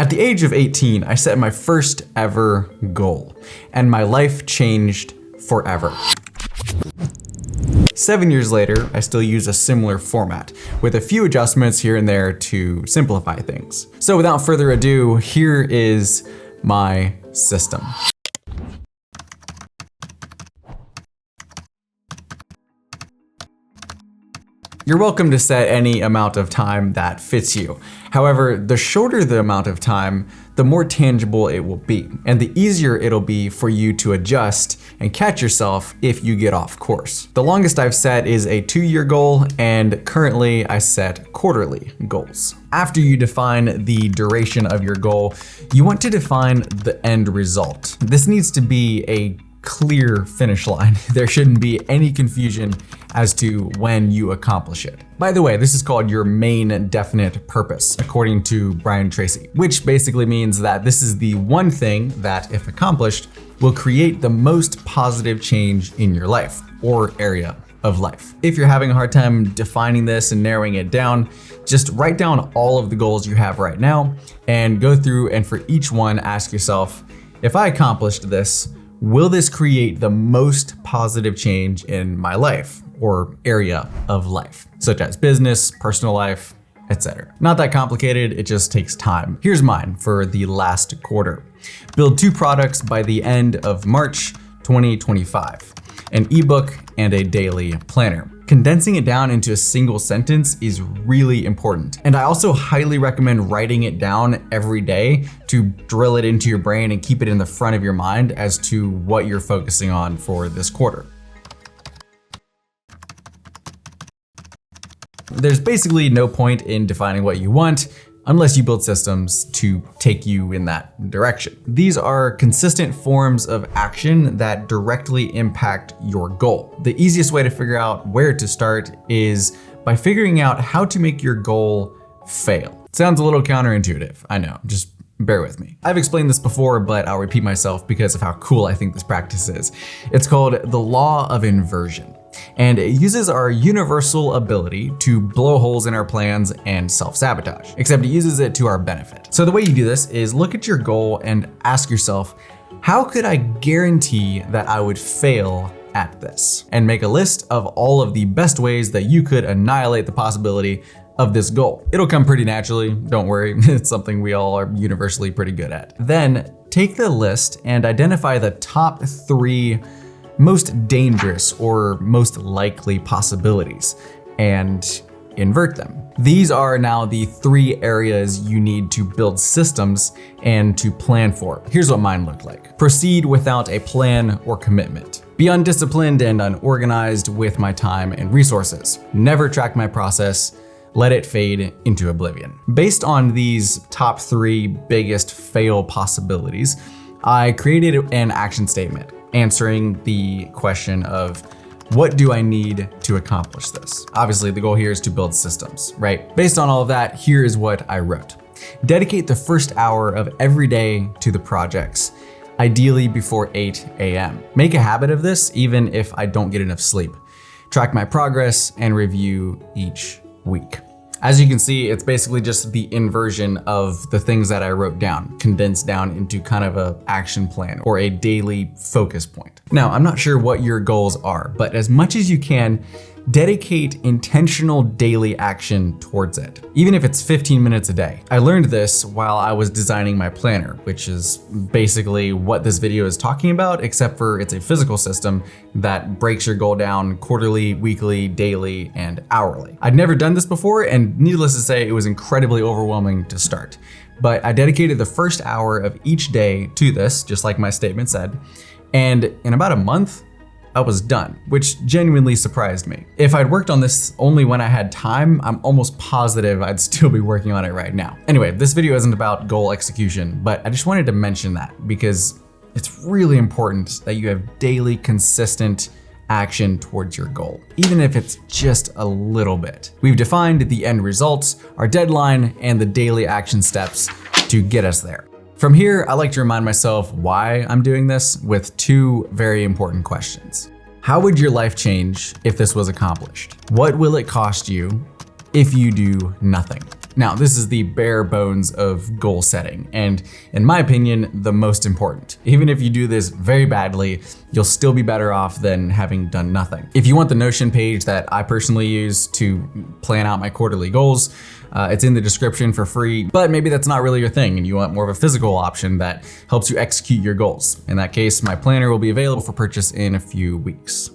At the age of 18, I set my first ever goal, and my life changed forever. 7 years later, I still use a similar format, with a few adjustments here and there to simplify things. So without further ado, here is my system. You're welcome to set any amount of time that fits you. However, the shorter the amount of time, the more tangible it will be, and the easier it'll be for you to adjust and catch yourself if you get off course. The longest I've set is a 2-year goal, and currently I set quarterly goals. After you define the duration of your goal, you want to define the end result. This needs to be a clear finish line. There shouldn't be any confusion as to when you accomplish it. By the way, this is called your main definite purpose, according to Brian Tracy, which basically means that this is the one thing that, if accomplished, will create the most positive change in your life or area of life. If you're having a hard time defining this and narrowing it down, just write down all of the goals you have right now and go through, and for each one, ask yourself, if I accomplished this, will this create the most positive change in my life or area of life, such as business, personal life, etc. Not that complicated, it just takes time. Here's mine for the last quarter. Build 2 products by the end of March 2025, an ebook and a daily planner. Condensing it down into a single sentence is really important. And I also highly recommend writing it down every day to drill it into your brain and keep it in the front of your mind as to what you're focusing on for this quarter. There's basically no point in defining what you want unless you build systems to take you in that direction. These are consistent forms of action that directly impact your goal. The easiest way to figure out where to start is by figuring out how to make your goal fail. It sounds a little counterintuitive, I know, just bear with me. I've explained this before, but I'll repeat myself because of how cool I think this practice is. It's called the law of inversion, and it uses our universal ability to blow holes in our plans and self-sabotage, except it uses it to our benefit. So the way you do this is look at your goal and ask yourself, how could I guarantee that I would fail at this? And make a list of all of the best ways that you could annihilate the possibility of this goal. It'll come pretty naturally, don't worry, it's something we all are universally pretty good at. Then take the list and identify the top 3 most dangerous or most likely possibilities and invert them. These are now the 3 areas you need to build systems and to plan for. Here's what mine looked like. Proceed without a plan or commitment. Be undisciplined and unorganized with my time and resources. Never track my process. Let it fade into oblivion. Based on these top 3 biggest fail possibilities, I created an action statement answering the question of, what do I need to accomplish this? Obviously, the goal here is to build systems, right? Based on all of that, here is what I wrote. Dedicate the first hour of every day to the projects, ideally before 8 a.m. Make a habit of this, even if I don't get enough sleep. Track my progress and review each week. As you can see, it's basically just the inversion of the things that I wrote down, condensed down into kind of an action plan or a daily focus point. Now, I'm not sure what your goals are, but as much as you can, dedicate intentional daily action towards it, even if it's 15 minutes a day. I learned this while I was designing my planner, which is basically what this video is talking about, except for it's a physical system that breaks your goal down quarterly, weekly, daily, and hourly. I'd never done this before, and needless to say, it was incredibly overwhelming to start. But I dedicated the first hour of each day to this, just like my statement said, and in about a month, I was done, which genuinely surprised me. If I'd worked on this only when I had time, I'm almost positive I'd still be working on it right now. Anyway, this video isn't about goal execution, but I just wanted to mention that because it's really important that you have daily consistent action towards your goal, even if it's just a little bit. We've defined the end results, our deadline, and the daily action steps to get us there. From here, I like to remind myself why I'm doing this with 2 very important questions. How would your life change if this was accomplished? What will it cost you if you do nothing? Now, this is the bare bones of goal setting, and in my opinion, the most important. Even if you do this very badly, you'll still be better off than having done nothing. If you want the Notion page that I personally use to plan out my quarterly goals, it's in the description for free, but maybe that's not really your thing and you want more of a physical option that helps you execute your goals. In that case, my planner will be available for purchase in a few weeks.